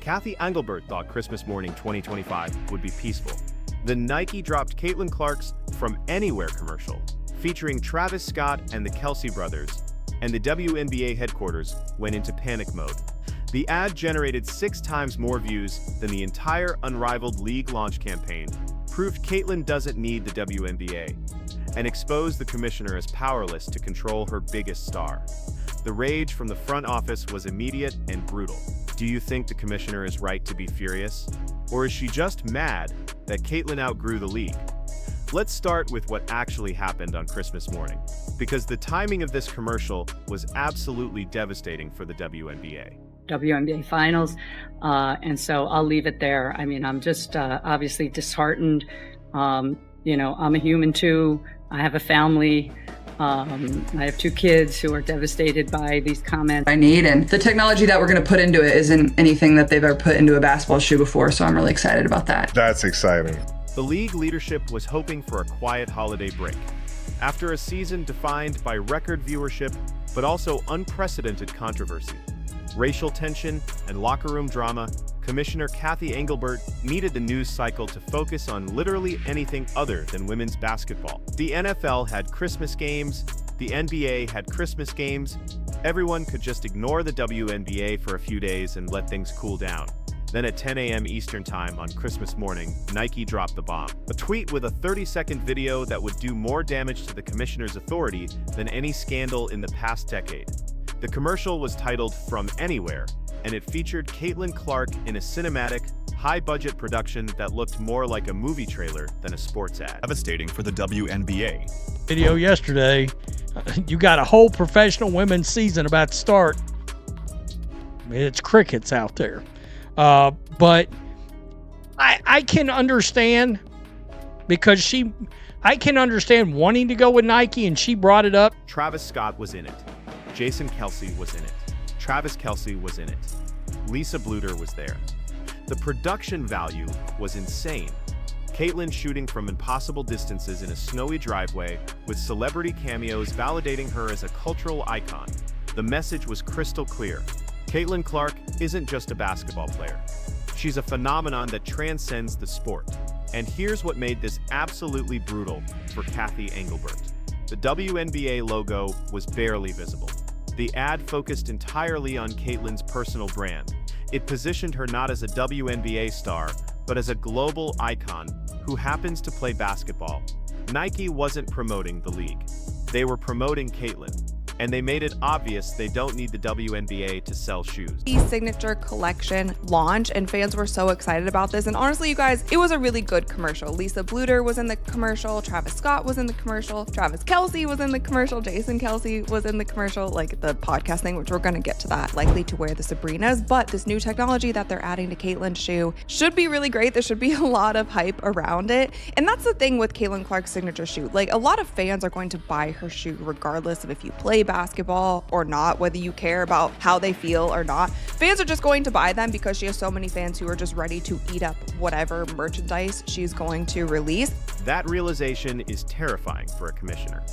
Cathy Engelbert thought Christmas morning 2025 would be peaceful. Then Nike dropped Caitlin Clark's From Anywhere commercial, featuring Travis Scott and the Kelsey brothers, and the WNBA headquarters went into panic mode. The ad generated 6 times more views than the entire unrivaled league launch campaign, proved Caitlin doesn't need the WNBA, and exposed the commissioner as powerless to control her biggest star. The rage from the front office was immediate and brutal. Do you think the commissioner is right to be furious? Or is she just mad that Caitlin outgrew the league? Let's start with what actually happened on Christmas morning, because the timing of this commercial was absolutely devastating for the WNBA. WNBA finals, and so I'll leave it there. I mean, I'm just obviously disheartened. I'm a human too. I have a family. I have 2 kids who are devastated by these comments. I need, and the technology that we're going to put into it isn't anything that they've ever put into a basketball shoe before, so I'm really excited about that. That's exciting. The league leadership was hoping for a quiet holiday break. After a season defined by record viewership, but also unprecedented controversy, racial tension, and locker room drama, Commissioner Cathy Engelbert needed the news cycle to focus on literally anything other than women's basketball. The NFL had Christmas games, the NBA had Christmas games. Everyone could just ignore the WNBA for a few days and let things cool down. Then at 10 a.m. Eastern Time on Christmas morning, Nike dropped the bomb. A tweet with a 30-second video that would do more damage to the commissioner's authority than any scandal in the past decade. The commercial was titled From Anywhere, and it featured Caitlin Clark in a cinematic, high-budget production that looked more like a movie trailer than a sports ad. Devastating for the WNBA. Video yesterday, you got a whole professional women's season about to start. It's crickets out there. But I can understand, because I can understand wanting to go with Nike, and she brought it up. Travis Scott was in it. Jason Kelsey was in it. Travis Kelsey was in it. Lisa Bluder was there. The production value was insane. Caitlin shooting from impossible distances in a snowy driveway with celebrity cameos validating her as a cultural icon. The message was crystal clear. Caitlin Clark isn't just a basketball player. She's a phenomenon that transcends the sport. And here's what made this absolutely brutal for Cathy Engelbert. The WNBA logo was barely visible. The ad focused entirely on Caitlin's personal brand. It positioned her not as a WNBA star, but as a global icon who happens to play basketball. Nike wasn't promoting the league. They were promoting Caitlin. And they made it obvious they don't need the WNBA to sell shoes. The signature collection launch, and fans were so excited about this. And honestly, you guys, it was a really good commercial. Lisa Bluder was in the commercial, Travis Scott was in the commercial, Travis Kelsey was in the commercial, Jason Kelsey was in the commercial, like the podcast thing, which we're gonna get to that, likely to wear the Sabrinas. But this new technology that they're adding to Caitlin's shoe should be really great. There should be a lot of hype around it. And that's the thing with Caitlin Clark's signature shoe. Like, a lot of fans are going to buy her shoe regardless of if you play basketball or not, whether you care about how they feel or not. Fans are just going to buy them because she has so many fans who are just ready to eat up whatever merchandise she's going to release. That realization is terrifying for a commissioner.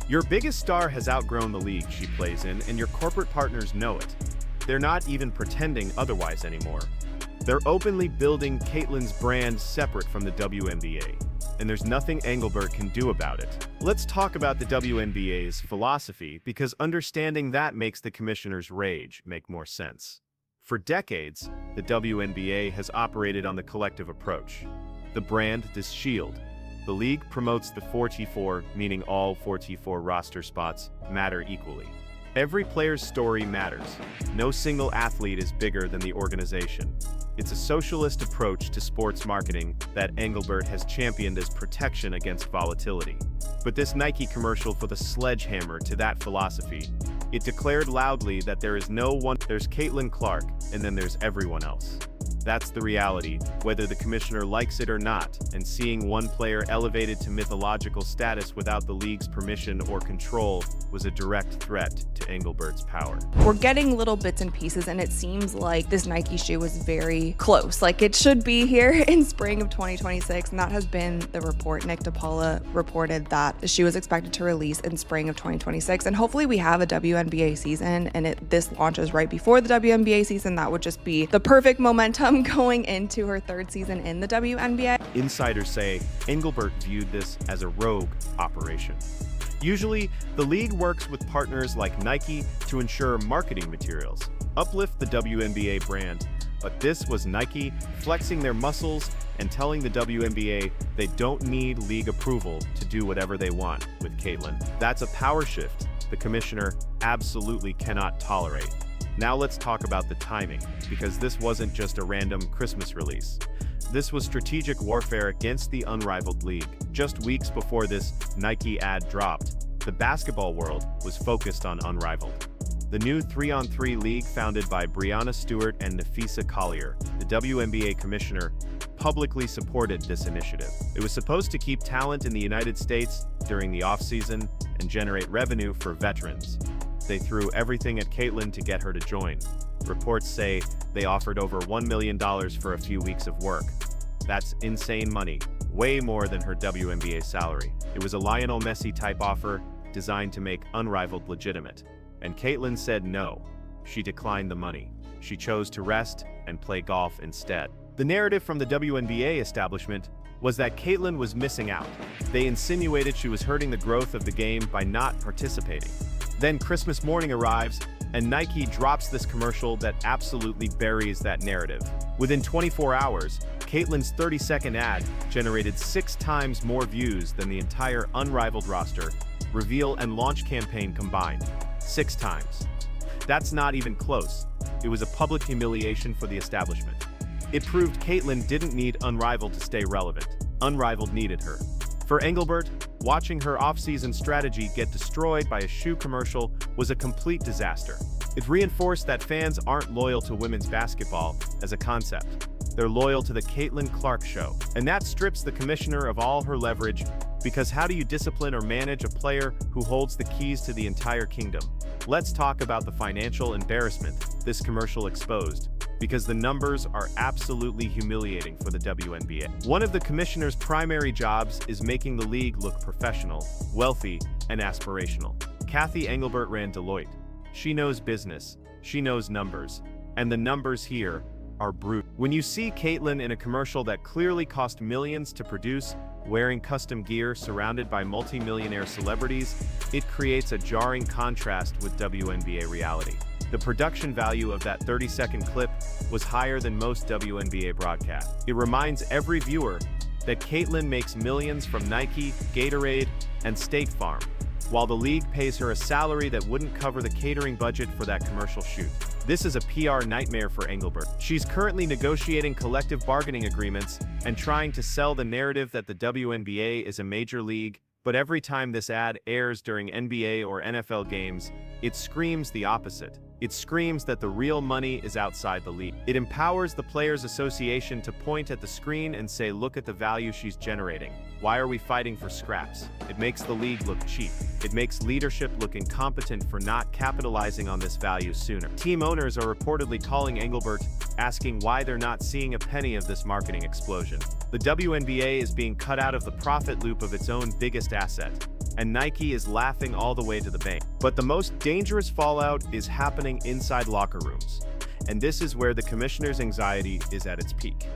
Your biggest star has outgrown the league she plays in, and your corporate partners know it. They're not even pretending otherwise anymore. They're openly building Caitlin's brand separate from the WNBA, and there's nothing Engelbert can do about it. Let's talk about the WNBA's philosophy, because understanding that makes the commissioner's rage make more sense. For decades, the WNBA has operated on the collective approach. The brand, this shield. The league promotes the 4T4, meaning all 4T4 roster spots matter equally. Every player's story matters. No single athlete is bigger than the organization. It's a socialist approach to sports marketing that Engelbert has championed as protection against volatility. But this Nike commercial put a sledgehammer to that philosophy. It declared loudly that there is no one, there's Caitlin Clark, and then there's everyone else. That's the reality, whether the commissioner likes it or not, and seeing one player elevated to mythological status without the league's permission or control was a direct threat to Engelbert's power. We're getting little bits and pieces, and it seems like this Nike shoe is very close. Like, it should be here in spring of 2026, and that has been the report. Nick DePaula reported that the shoe is expected to release in spring of 2026, and hopefully we have a WNBA season, and this launches right before the WNBA season. That would just be the perfect momentum going into her third season in the WNBA. Insiders say Engelbert viewed this as a rogue operation. Usually, the league works with partners like Nike to ensure marketing materials uplift the WNBA brand, but this was Nike flexing their muscles and telling the WNBA they don't need league approval to do whatever they want with Caitlin. That's a power shift the commissioner absolutely cannot tolerate. Now let's talk about the timing, because this wasn't just a random Christmas release. This was strategic warfare against the unrivaled league. Just weeks before this Nike ad dropped, the basketball world was focused on Unrivaled, the new 3-on-3 league founded by Breanna Stewart and Nafisa Collier. The WNBA commissioner publicly supported this initiative. It was supposed to keep talent in the United States during the offseason and generate revenue for veterans. They threw everything at Caitlin to get her to join. Reports say they offered over $1 million for a few weeks of work. That's insane money, way more than her WNBA salary. It was a Lionel Messi-type offer designed to make Unrivaled legitimate. And Caitlin said no. She declined the money. She chose to rest and play golf instead. The narrative from the WNBA establishment was that Caitlin was missing out. They insinuated she was hurting the growth of the game by not participating. Then Christmas morning arrives, and Nike drops this commercial that absolutely buries that narrative. Within 24 hours, Caitlin's 30-second ad generated 6 times more views than the entire Unrivaled roster, reveal and launch campaign combined. 6 times. That's not even close. It was a public humiliation for the establishment. It proved Caitlin didn't need Unrivaled to stay relevant. Unrivaled needed her. For Engelbert, watching her off-season strategy get destroyed by a shoe commercial was a complete disaster. It reinforced that fans aren't loyal to women's basketball as a concept. They're loyal to the Caitlin Clark show. And that strips the commissioner of all her leverage, because how do you discipline or manage a player who holds the keys to the entire kingdom? Let's talk about the financial embarrassment this commercial exposed, because the numbers are absolutely humiliating for the WNBA. One of the commissioner's primary jobs is making the league look professional, wealthy, and aspirational. Kathy Engelbert ran Deloitte. She knows business, she knows numbers, and the numbers here are brutal. When you see Caitlin in a commercial that clearly cost millions to produce, wearing custom gear surrounded by multi-millionaire celebrities, it creates a jarring contrast with WNBA reality. The production value of that 30-second clip was higher than most WNBA broadcasts. It reminds every viewer that Caitlin makes millions from Nike, Gatorade, and State Farm, while the league pays her a salary that wouldn't cover the catering budget for that commercial shoot. This is a PR nightmare for Engelbert. She's currently negotiating collective bargaining agreements and trying to sell the narrative that the WNBA is a major league, but every time this ad airs during NBA or NFL games, it screams the opposite. It screams that the real money is outside the league. It empowers the Players Association to point at the screen and say, look at the value she's generating. Why are we fighting for scraps? It makes the league look cheap. It makes leadership look incompetent for not capitalizing on this value sooner. Team owners are reportedly calling Engelbert, asking why they're not seeing a penny of this marketing explosion. The WNBA is being cut out of the profit loop of its own biggest asset, and Nike is laughing all the way to the bank. But the most dangerous fallout is happening inside locker rooms, and this is where the commissioner's anxiety is at its peak.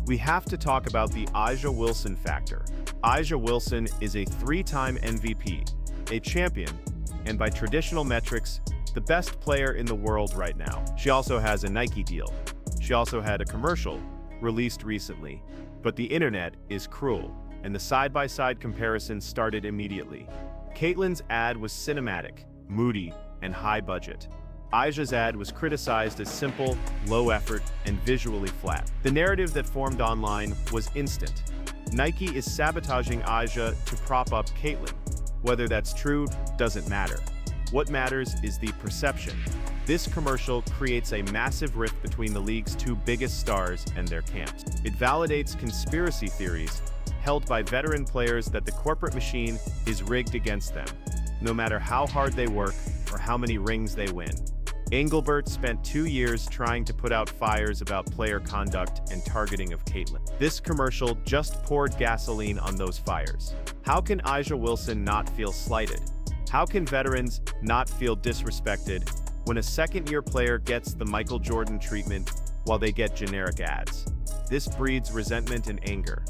We have to talk about the A'ja Wilson factor. A'ja Wilson is a 3-time MVP, a champion, and by traditional metrics, the best player in the world right now. She also has a Nike deal. She also had a commercial released recently. But the internet is cruel, and the side-by-side comparison started immediately. Caitlin's ad was cinematic, moody, and high budget. A'ja's ad was criticized as simple, low effort, and visually flat. The narrative that formed online was instant. Nike is sabotaging A'ja to prop up Caitlin. Whether that's true doesn't matter. What matters is the perception. This commercial creates a massive rift between the league's two biggest stars and their camps. It validates conspiracy theories held by veteran players that the corporate machine is rigged against them, no matter how hard they work or how many rings they win. Engelbert spent 2 years trying to put out fires about player conduct and targeting of Caitlyn. This commercial just poured gasoline on those fires. How can A'ja Wilson not feel slighted? How can veterans not feel disrespected when a second-year player gets the Michael Jordan treatment while they get generic ads? This breeds resentment and anger,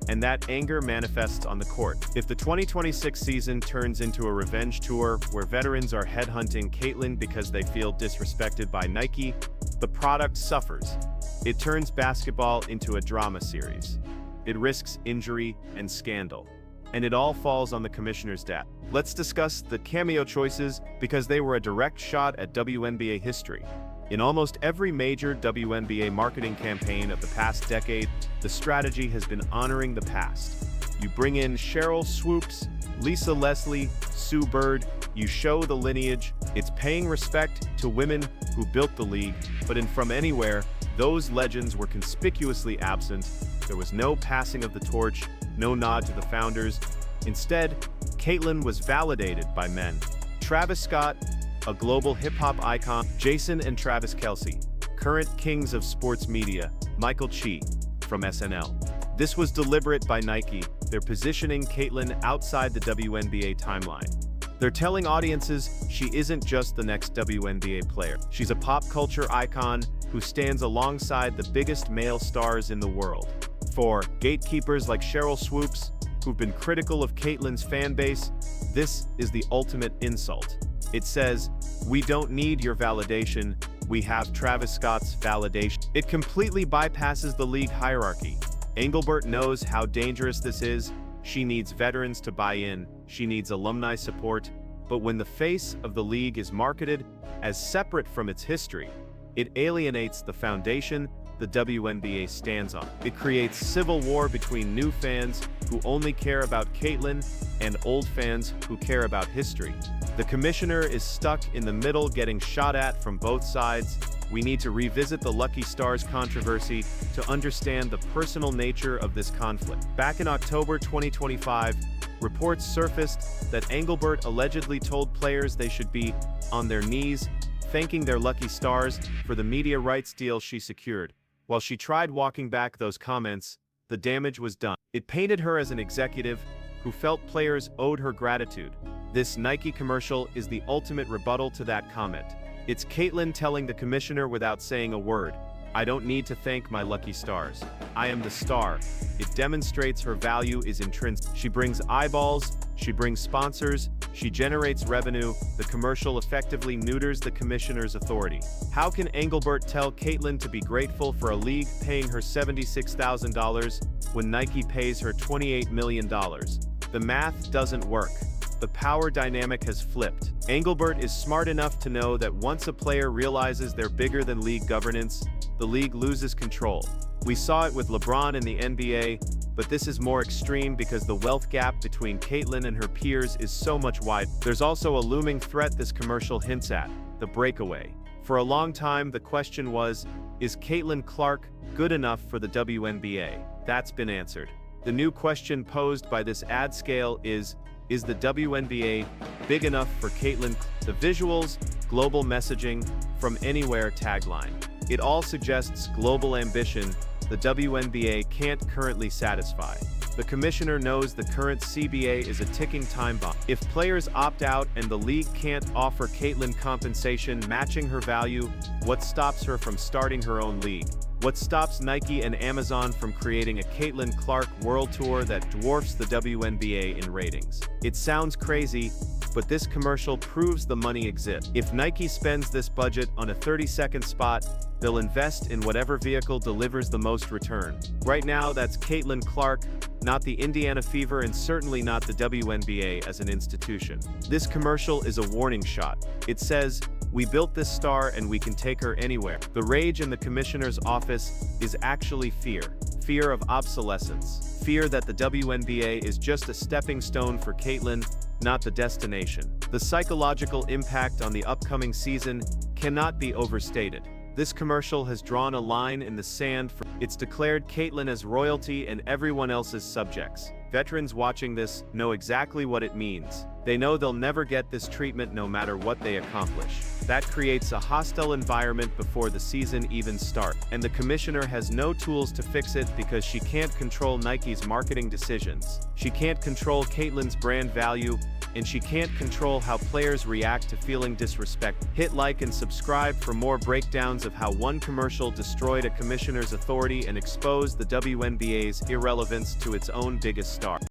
and that anger manifests on the court. If the 2026 season turns into a revenge tour where veterans are headhunting Caitlyn because they feel disrespected by Nike, the product suffers. It turns basketball into a drama series. It risks injury and scandal. And it all falls on the commissioner's desk. Let's discuss the cameo choices because they were a direct shot at WNBA history. In almost every major WNBA marketing campaign of the past decade, the strategy has been honoring the past. You bring in Cheryl Swoops, Lisa Leslie, Sue Bird, you show the lineage. It's paying respect to women who built the league, but in From Anywhere, those legends were conspicuously absent. There was no passing of the torch, no nod to the founders. Instead, Caitlyn was validated by men. Travis Scott, a global hip-hop icon, Jason and Travis Kelce, current kings of sports media, Michael Chi from SNL. This was deliberate by Nike. They're positioning Caitlyn outside the WNBA timeline. They're telling audiences she isn't just the next WNBA player. She's a pop culture icon who stands alongside the biggest male stars in the world. For gatekeepers like Cheryl Swoops, who've been critical of Caitlyn's fan base, this is the ultimate insult. It says, we don't need your validation, we have Travis Scott's validation. It completely bypasses the league hierarchy. Engelbert knows how dangerous this is. She needs veterans to buy in, she needs alumni support, but when the face of the league is marketed as separate from its history, it alienates the foundation the WNBA stands on. It creates civil war between new fans who only care about Caitlyn and old fans who care about history. The commissioner is stuck in the middle, getting shot at from both sides. We need to revisit the Lucky Stars controversy to understand the personal nature of this conflict. Back in October 2025, reports surfaced that Engelbert allegedly told players they should be on their knees, thanking their lucky stars for the media rights deal she secured. While she tried walking back those comments, the damage was done. It painted her as an executive who felt players owed her gratitude. This Nike commercial is the ultimate rebuttal to that comment. It's Caitlyn telling the commissioner without saying a word, I don't need to thank my lucky stars. I am the star. It demonstrates her value is intrinsic. She brings eyeballs, she brings sponsors, she generates revenue. The commercial effectively neuters the commissioner's authority. How can Engelbert tell Caitlyn to be grateful for a league paying her $76,000 when Nike pays her $28 million? The math doesn't work. The power dynamic has flipped. Engelbert is smart enough to know that once a player realizes they're bigger than league governance, the league loses control. We saw it with LeBron in the NBA, but this is more extreme because the wealth gap between Caitlyn and her peers is so much wider. There's also a looming threat this commercial hints at, the breakaway. For a long time, the question was, is Caitlyn Clark good enough for the WNBA? That's been answered. The new question posed by this ad scale is the WNBA big enough for Caitlyn? The visuals, global messaging, From Anywhere tagline. It all suggests global ambition the WNBA can't currently satisfy. The commissioner knows the current CBA is a ticking time bomb. If players opt out and the league can't offer Caitlyn compensation matching her value, what stops her from starting her own league? What stops Nike and Amazon from creating a Caitlyn Clark World Tour that dwarfs the WNBA in ratings? It sounds crazy, but this commercial proves the money exists. If Nike spends this budget on a 30-second spot, they'll invest in whatever vehicle delivers the most return. Right now, that's Caitlyn Clark, not the Indiana Fever, and certainly not the WNBA as an institution. This commercial is a warning shot. It says, we built this star and we can take her anywhere. The rage in the commissioner's office is actually fear. Fear of obsolescence. Fear that the WNBA is just a stepping stone for Caitlyn, not the destination. The psychological impact on the upcoming season cannot be overstated. This commercial has drawn a line in the sand. It's declared Caitlyn as royalty and everyone else's subjects. Veterans watching this know exactly what it means. They know they'll never get this treatment no matter what they accomplish. That creates a hostile environment before the season even starts. And the commissioner has no tools to fix it because she can't control Nike's marketing decisions. She can't control Caitlyn's brand value, and she can't control how players react to feeling disrespected. Hit like and subscribe for more breakdowns of how one commercial destroyed a commissioner's authority and exposed the WNBA's irrelevance to its own biggest star.